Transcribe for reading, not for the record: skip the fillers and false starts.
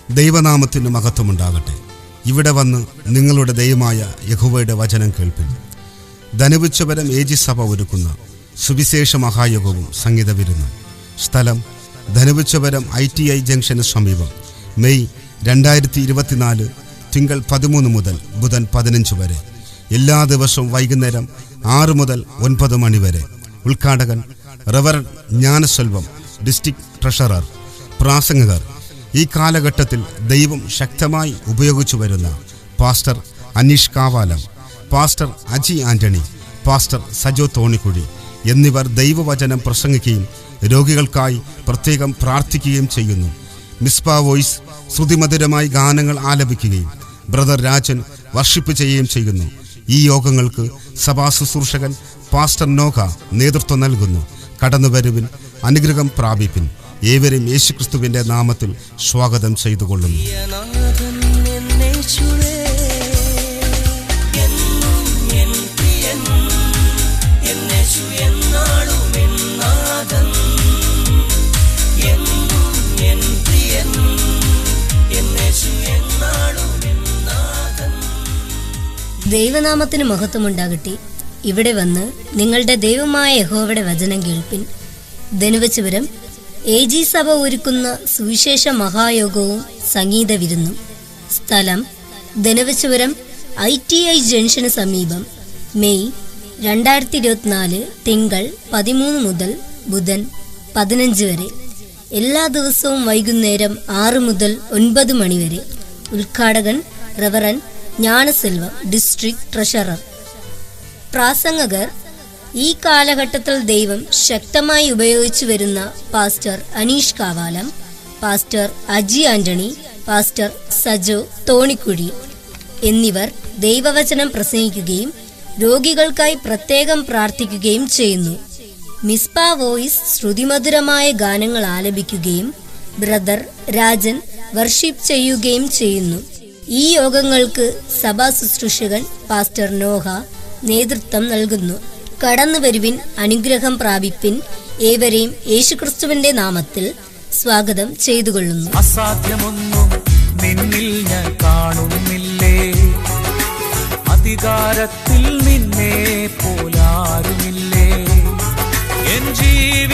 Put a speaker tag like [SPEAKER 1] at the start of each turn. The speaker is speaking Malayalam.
[SPEAKER 1] ദൈവനാമത്തിന് മഹത്വമുണ്ടാകട്ടെ. ഇവിടെ വന്ന് നിങ്ങളുടെ ദൈവമായ യഹോവയുടെ വചനം കേൾപ്പിൻ. ധനുവിച്ചപരം ഏജി സഭ ഒരുക്കുന്ന സുവിശേഷ മഹായോഗവും സംഗീത വിരുന്നും. സ്ഥലം ധനുവിച്ചപരം ITI ജംഗ്ഷന് സമീപം. മെയ് 2024 തിങ്കൾ 13 മുതൽ ബുധൻ 15 വരെ. എല്ലാ ദിവസവും വൈകുന്നേരം 6 മുതൽ 9 മണി വരെ. ഉദ്ഘാടകൻ റവറൻ ജ്ഞാനസെൽവം, ഡിസ്ട്രിക്ട് ട്രഷറർ. പ്രാസംഗകർ ഈ കാലഘട്ടത്തിൽ ദൈവം ശക്തമായി ഉപയോഗിച്ചു വരുന്ന pastor Aneesh Kavalam, pastor Aji Antony, pastor Sajo Thonikuzhi എന്നിവർ ദൈവവചനം പ്രസംഗിക്കുകയും രോഗികൾക്കായി പ്രത്യേകം പ്രാർത്ഥിക്കുകയും ചെയ്യുന്നു. മിസ്ബ വോയിസ് ശ്രുതിമധുരമായി ഗാനങ്ങൾ ആലപിക്കുകയും ബ്രദർ രാജൻ വർഷിപ്പ് ചെയ്യുകയും ചെയ്യുന്നു. ഈ യോഗങ്ങൾക്ക് സഭാ ശുശ്രൂഷകൻ പാസ്റ്റർ നോഹ നേതൃത്വം നൽകുന്നു. കടന്നുവരുവിൻ, അനുഗ്രഹം പ്രാപിപ്പിൻ. ഏവരും യേശുക്രിസ്തുവിന്റെ നാമത്തിൽ സ്വാഗതം ചെയ്തുകൊള്ളുന്നു.
[SPEAKER 2] ദൈവനാമത്തിന് മഹത്വമുണ്ടാകട്ടെ. ഇവിടെ വന്ന് നിങ്ങളുടെ ദൈവമായ യഹോവയുടെ വചനം കേൾപ്പിൻ. ധനുവച്ചപുരം AG സഭ ഒരുക്കുന്ന സുവിശേഷ മഹായോഗവും സംഗീത വിരുന്നും. സ്ഥലം ധനുവച്ചപുരം ITI ജംഗ്ഷന് സമീപം. മെയ് 2024 തിങ്കൾ 13 മുതൽ ബുധൻ 15 വരെ. എല്ലാ ദിവസവും വൈകുന്നേരം 6 മുതൽ 9 മണി വരെ. ഉദ്ഘാടകൻ റവറൻ ജ്ഞാനസെൽവം, ഡിസ്ട്രിക്ട് ട്രഷറർ. പ്രാസംഗകർ ഈ കാലഘട്ടത്തിൽ ദൈവം ശക്തമായി ഉപയോഗിച്ചു വരുന്ന pastor Aneesh Kavalam, pastor Aji Antony, pastor Sajo Thonikuzhi എന്നിവർ ദൈവവചനം പ്രസംഗിക്കുകയും രോഗികൾക്കായി പ്രത്യേകം പ്രാർത്ഥിക്കുകയും ചെയ്യുന്നു. മിസ്ബ വോയിസ് ശ്രുതിമധുരമായ ഗാനങ്ങൾ ആലപിക്കുകയും ബ്രദർ രാജൻ വർഷിപ്പ് ചെയ്യുകയും ചെയ്യുന്നു. ഈ യോഗങ്ങൾക്ക് സഭാ ശുശ്രൂഷകൻ പാസ്റ്റർ നോഹ നേതൃത്വം നൽകുന്നു. കടന്നു വരുവിൻ, അനുഗ്രഹം പ്രാപിപ്പിൻ. ഏവരെയും യേശുക്രിസ്തുവിന്റെ നാമത്തിൽ സ്വാഗതം ചെയ്തുകൊള്ളുന്നു.
[SPEAKER 3] അസാധ്യമൊന്നും നിന്നിൽ ഞാൻ കാണുന്നില്ലേ, അധികാരത്തിൽ നിന്നെ പോലാരുമില്ലേ. എൻ ജീവി